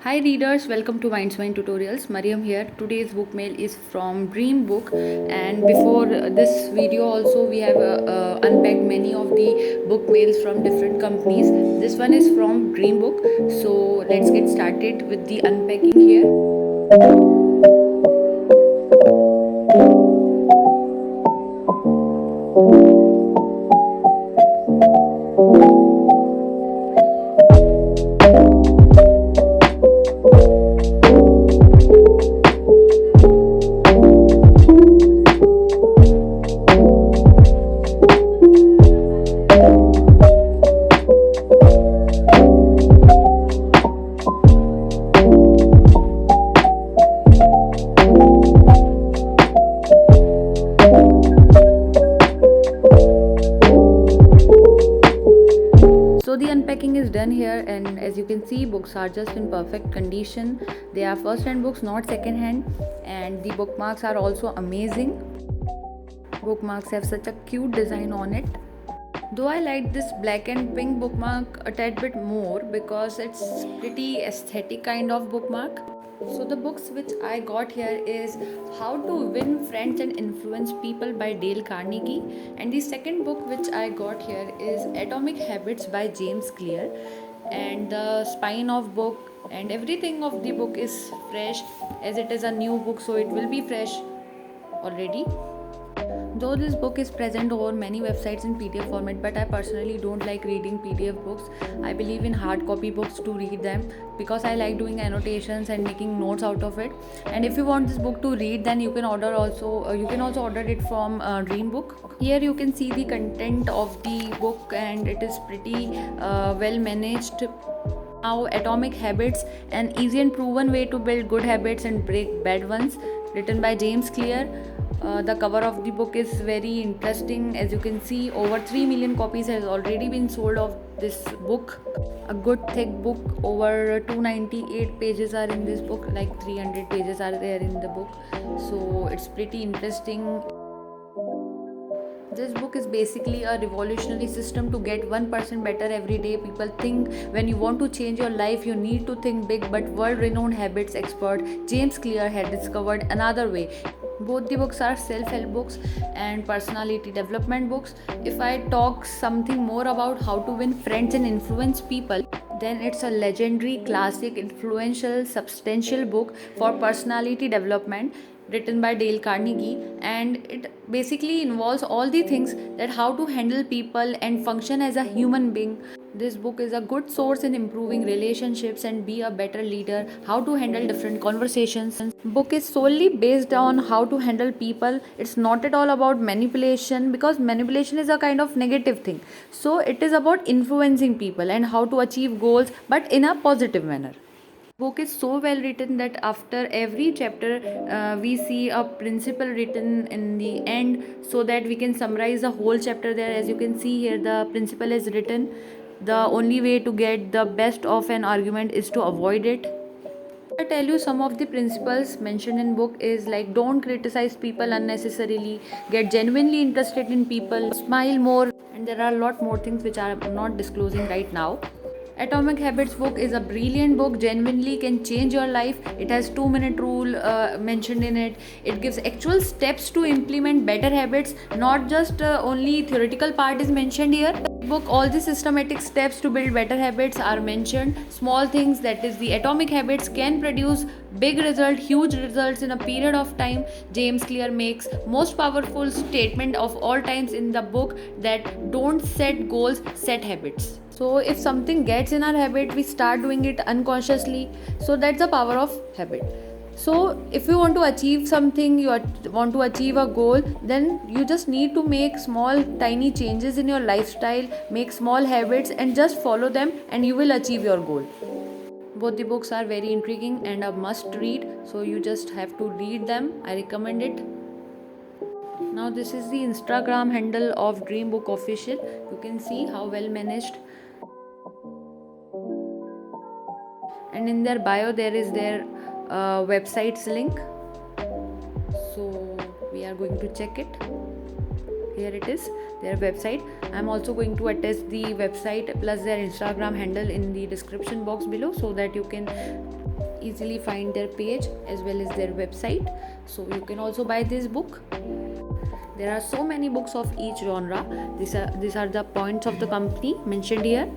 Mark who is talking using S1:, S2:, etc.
S1: Hi readers, welcome to Mindswine Tutorials. Mariam here. Today's book mail is from Dreambook, and before this video also we have unpacked many of the book mails from different companies. This one is from Dreambook. So let's get started with the unpacking here. So the unpacking is done here, and as you can see, books are just in perfect condition. They are first hand books, not second hand, and the bookmarks are also amazing. Bookmarks have such a cute design on it. Though I like this black and pink bookmark a tad bit more because it's pretty aesthetic kind of bookmark. So the books which I got here is How to Win Friends and Influence People by Dale Carnegie, and the second book which I got here is Atomic Habits by James Clear, and the spine of book and everything of the book is fresh, as it is a new book, so it will be fresh already. Though this book is present over many websites in PDF format, but I personally don't like reading PDF books. I believe in hard copy books to read them because I like doing annotations and making notes out of it. And if you want this book to read, then you can also order it from Dreambook. Here you can see the content of the book, and it is pretty well managed. Now, Atomic Habits, an easy and proven way to build good habits and break bad ones, written by James Clear. The cover of the book is very interesting. As you can see, over 3 million copies has already been sold of this book. A good thick book, over 298 pages are in this book, like 300 pages are there in the book. So it's pretty interesting. This book is basically a revolutionary system to get 1% better every day. People think when you want to change your life, you need to think big, but world-renowned habits expert James Clear had discovered another way. Both the books are self-help books and personality development books. If I talk something more about how to win friends and influence people, then it's a legendary, classic, influential, substantial book for personality development written by Dale Carnegie, and it basically involves all the things that how to handle people and function as a human being. This book is a good source in improving relationships and be a better leader, how to handle different conversations. Book is solely based on how to handle people. It's not at all about manipulation, because manipulation is a kind of negative thing. So it is about influencing people and how to achieve goals, but in a positive manner. Book is so well written that after every chapter we see a principle written in the end, so that we can summarize the whole chapter there. As you can see here, the principle is written: the only way to get the best of an argument is to avoid it. I tell you, some of the principles mentioned in book is like, don't criticize people unnecessarily, get genuinely interested in people, smile more, and there are a lot more things which I am not disclosing right now. Atomic Habits book is a brilliant book, genuinely can change your life. It has 2-minute rule mentioned in it. It gives actual steps to implement better habits, not just only theoretical part is mentioned here. Book, all the systematic steps to build better habits are mentioned. Small things, that is the atomic habits, can produce big result, huge results in a period of time. James Clear makes most powerful statement of all times in the book, that don't set goals, set habits. So if something gets in our habit, we start doing it unconsciously. So that's the power of habit. So if you want to achieve something, you want to achieve a goal, then you just need to make small tiny changes in your lifestyle, make small habits and just follow them, and you will achieve your goal. Both the books are very intriguing and a must read, so you just have to read them. I recommend it. Now this is the Instagram handle of Dreambook Official. You can see how well managed. And in their bio there is their website's link, so we are going to check it. Here it is, their website. I'm also going to attach the website plus their Instagram handle in the description box below, so that you can easily find their page as well as their website, so you can also buy this book. There are so many books of each genre. These are the points of the company mentioned here.